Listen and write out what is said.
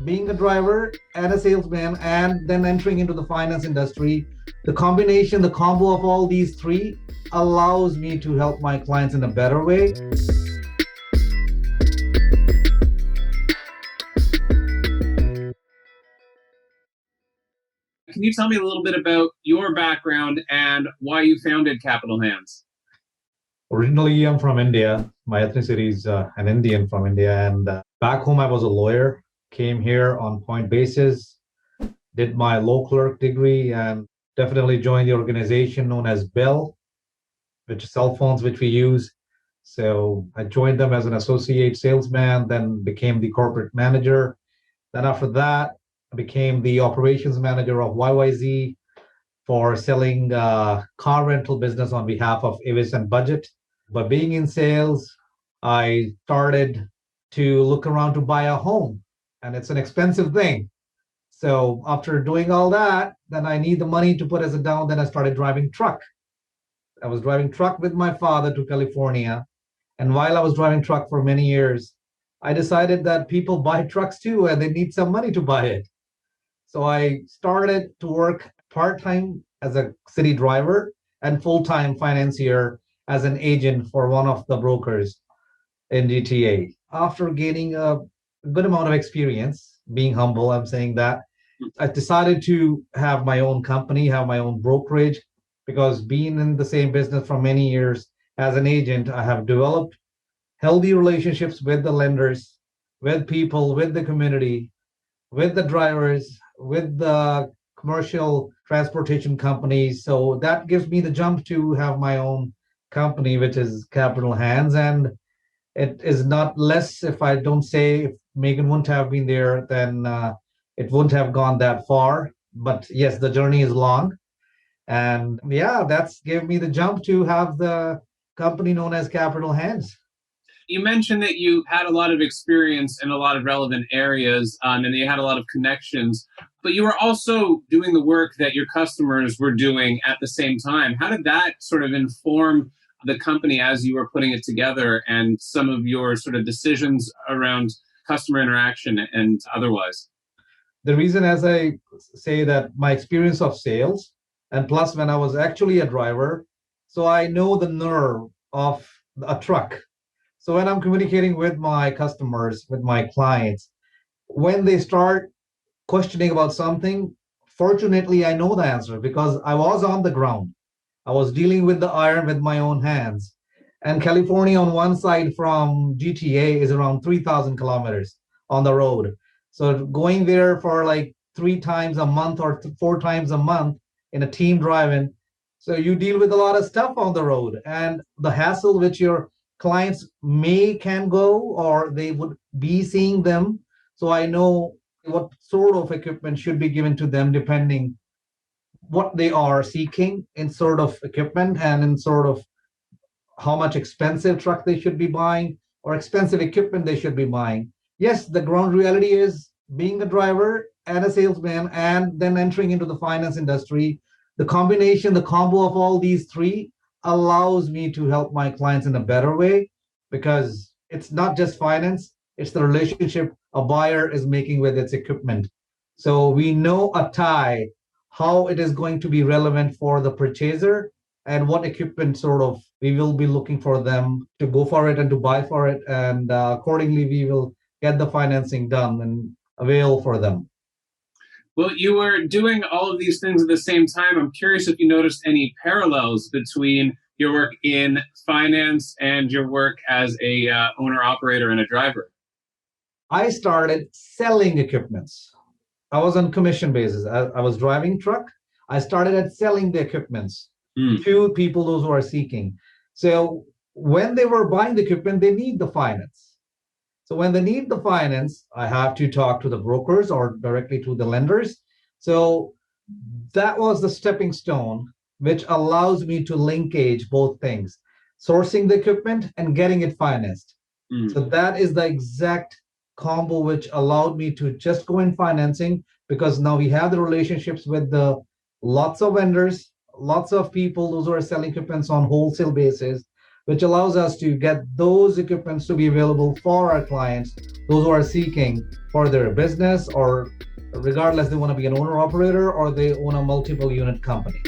being a driver and a salesman and then entering into the finance industry, the combination, the combo of all these three allows me to help my clients in a better way. Can you tell me a little bit about your background and why you founded Capital Hands? Originally, I'm from India. My ethnicity is an Indian from India. And back home, I was a lawyer, came here on point basis, did my law clerk degree, and definitely joined the organization known as Bell, which is cell phones, which we use. So I joined them as an associate salesman, then became the corporate manager. Then after that, I became the operations manager of YYZ for selling car rental business on behalf of Avis and Budget. But being in sales, I started to look around to buy a home, and it's an expensive thing. So after doing all that, then I need the money to put as a down. Then I started driving truck. I was driving truck with my father to California. And while I was driving truck for many years, I decided that people buy trucks too, and they need some money to buy it. So I started to work part-time as a city driver and full-time financier as an agent for one of the brokers in GTA. After gaining a good amount of experience, being humble, I'm saying that, I decided to have my own company, have my own brokerage, because being in the same business for many years as an agent, I have developed healthy relationships with the lenders, with people, with the community, with the drivers, with the commercial transportation companies. So that gives me the jump to have my own company, which is Capital Hands. And it is not less, if I don't say, if Megan wouldn't have been there, then it wouldn't have gone that far. But yes, the journey is long. And yeah, that's gave me the jump to have the company known as Capital Hands. You mentioned that you had a lot of experience in a lot of relevant areas and you had a lot of connections, but you were also doing the work that your customers were doing at the same time. How did that sort of inform the company as you were putting it together and some of your sort of decisions around customer interaction and otherwise? The reason, as I say, that my experience of sales, and plus when I was actually a driver, so I know the nerve of a truck. So when I'm communicating with my customers, with my clients, when they start questioning about something, fortunately, I know the answer because I was on the ground. I was dealing with the iron with my own hands. And California on one side from GTA is around 3,000 kilometers on the road. So going there for like 3 times a month or 4 times a month in a team driving. So you deal with a lot of stuff on the road and the hassle which your clients can go or they would be seeing them. So I know what sort of equipment should be given to them depending what they are seeking in sort of equipment and in sort of how much expensive truck they should be buying or expensive equipment they should be buying. Yes, the ground reality is being a driver and a salesman and then entering into the finance industry. The combination, the combo of all these three allows me to help my clients in a better way because it's not just finance, it's the relationship a buyer is making with its equipment. So we know a tie, how it is going to be relevant for the purchaser and what equipment sort of we will be looking for them to go for it and to buy for it. And accordingly, we will get the financing done and avail for them. Well, you were doing all of these things at the same time. I'm curious if you noticed any parallels between your work in finance and your work as a owner operator and a driver. I started selling equipments. I was on commission basis. I was driving truck. I started at selling the equipments to people those who are seeking. So when they were buying the equipment, they need the finance. So when they need the finance, I have to talk to the brokers or directly to the lenders. So that was the stepping stone, which allows me to linkage both things, sourcing the equipment and getting it financed. So that is the exact combo which allowed me to just go in financing because now we have the relationships with the lots of vendors, lots of people, those who are selling equipments on wholesale basis, which allows us to get those equipments to be available for our clients, those who are seeking for their business, or regardless they want to be an owner operator or they own a multiple unit company.